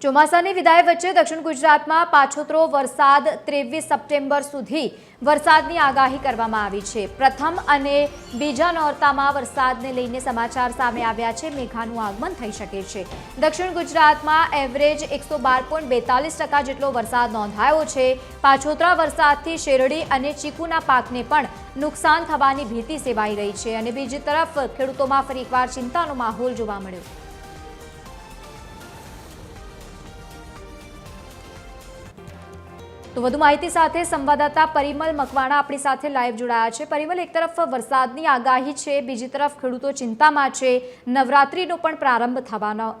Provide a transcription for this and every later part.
ચોમાસાની વિદાય વચ્ચે દક્ષિણ ગુજરાતમાં પાછોતરો વરસાદ 23 સપ્ટેમ્બર સુધી વરસાદની આગાહી કરવામાં આવી છે। પ્રથમ અને બીજા નોરતામાં વરસાદને લઈને સમાચાર સામે આવ્યા છે। મેઘાનું આગમન થઈ શકે છે। દક્ષિણ ગુજરાતમાં એવરેજ 112.42% જેટલો વરસાદ નોંધાયો છે। પાછોતરા વરસાદથી શેરડી અને ચીકુના પાકને પણ નુકસાન થવાની ભીતિ સેવાઈ રહી છે અને બીજી તરફ ખેડૂતોમાં ફરી એકવાર ચિંતાનો માહોલ જોવા મળ્યો। तो વધુ માહિતી સાથે સંવાદદાતા પરિમલ મકવાણા આપણી સાથે લાઈવ જોડાયા છે। પરિમલ, એક તરફ વરસાદની આગાહી છે, બીજી તરફ ખેડૂતો ચિંતામાં છે, નવરાત્રીનો પણ પ્રારંભ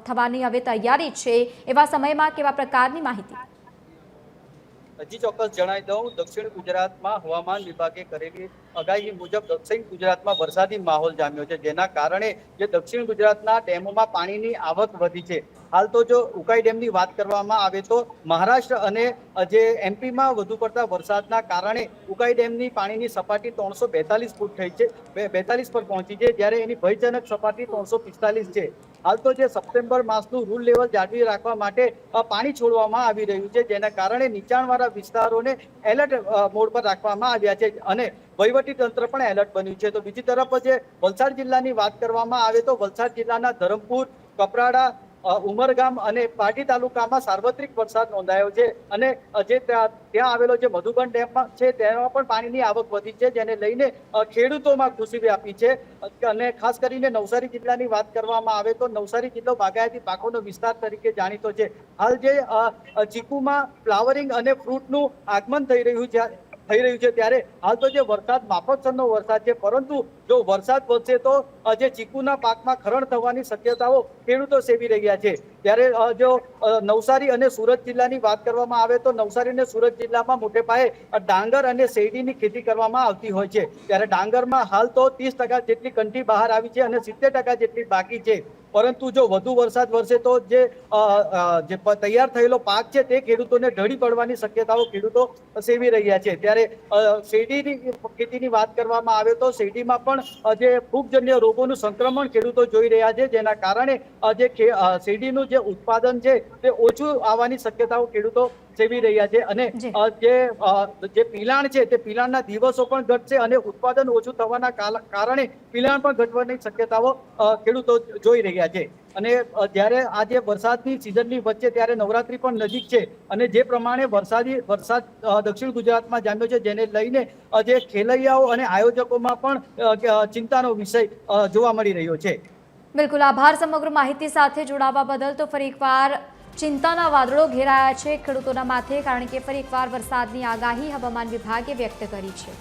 થવાની હવે તૈયારી છે, એવા સમયમાં કેવા પ્રકારની માહિતી? હજી ચોક્કસ જણાવી દઉં, દક્ષિણ ગુજરાતમાં હવામાન વિભાગે કરેલી આગાહી મુજબ દક્ષિણ ગુજરાતમાં વરસાદી માહોલ જામ્યો છે, જેના કારણે જે દક્ષિણ ગુજરાતના ડેમોમાં પાણીની આવક વધી છે। હાલ તો જો ઉકાઈ ડેમની વાત કરવામાં આવે તો મહારાષ્ટ્ર અને જે એમપીમાં વધુ પડતા વરસાદના કારણે ઉકાઈ ડેમની પાણીની સપાટી 342 ફૂટ થઈ છે, 42 પર પહોંચી છે, જ્યારે એની ભયજનક સપાટી 345 છે। હાલ તો જે સપ્ટેમ્બર માસનું રૂલ લેવલ જાળવી રાખવા માટે પાણી છોડવામાં આવી રહ્યું છે, જેના કારણે નીચાણવાળા વિસ્તારોને એલર્ટ મોડ પર રાખવામાં આવ્યા છે અને વહીવટી તંત્ર પણ એલર્ટ બન્યું છે। તો બીજી તરફ જે વલસાડ જિલ્લાની વાત કરવામાં આવે તો વલસાડ જિલ્લાના ધરમપુર, કપરાડા, ઉમરગામ અને પાટી તાલુકામાં સાર્વત્રિક વરસાદ નોંધાયો છે અને જે ત્યાં આવેલો જે મધુબન ડેમ છે તેમાં પણ પાણીની આવક વધી છે, જેને લઈને ખેડૂતોમાં ખુશી વ્યાપી છે। અને ખાસ કરીને નવસારી જિલ્લાની વાત કરવામાં આવે તો નવસારી જિલ્લો બાગાયતી પાકોનો વિસ્તાર તરીકે જાણીતો છે। હાલ જે ચીકુમાં ફ્લાવરિંગ અને ફ્રૂટનું આગમન થઈ રહ્યું છે, ત્યારે હાલ તો જે વરસાદ માફકસરનો વરસાદ છે, પરંતુ જો વરસાદ વધશે તો જે ચીકુના પાકમાં ખરણ થવાની શક્યતાઓ ખેડૂતો સેવી રહ્યા છે। ત્યારે જો નવસારી અને સુરત જિલ્લાની વાત કરવામાં આવે તો નવસારી અને સુરત જિલ્લામાં મોટે પાયે ડાંગર અને શેરડીની ખેતી કરવામાં આવતી હોય છે, ત્યારે ડાંગરમાં હાલ તો 30% જેટલી કંઠી બહાર આવી છે અને 70% જેટલી બાકી છે। પરંતુ જો વધુ વરસાદ વરસે તો જે તૈયાર થયેલો પાક છે તે ખેડૂતોને ઢળી પડવાની શક્યતાઓ ખેડૂતો સેવી રહ્યા છે। ત્યારે શેરડીની ખેતીની વાત કરવામાં આવે તો શેરડીમાં પણ જે ફૂગજન્ય રોગોનું સંક્રમણ ખેડૂતો જોઈ રહ્યા છે, જેના કારણે જે શેરડીનું જે ઉત્પાદન છે તે ઓછું આવવાની શક્યતાઓ ખેડૂતો સેવી રહ્યા છે અને જે પિલાણ છે તે પિલાણના દિવસો પણ ઘટશે અને ઉત્પાદન ઓછું થવાના કારણે પિલાણ પણ ઘટવાની શક્યતાઓ ખેડૂતો જોઈ રહ્યા છે। અને જ્યારે આજે વરસાદની સિઝનની વચ્ચે ત્યારે નવરાત્રી પણ નજીક છે અને જે પ્રમાણે વરસાદ દક્ષિણ ગુજરાતમાં જામ્યો છે, જેને લઈને જે ખેલૈયાઓ અને આયોજકોમાં પણ ચિંતાનો વિષય જોવા મળી રહ્યો છે। બિલકુલ, આભાર સમગ્ર માહિતી સાથે જોડાવા બદલ। તો ફરી એકવાર ચિંતાના વાદળો ઘેરાયા છે ખેડૂતોના માથે, કારણ કે ફરી એકવાર વરસાદની આગાહી હવામાન વિભાગે વ્યક્ત કરી છે।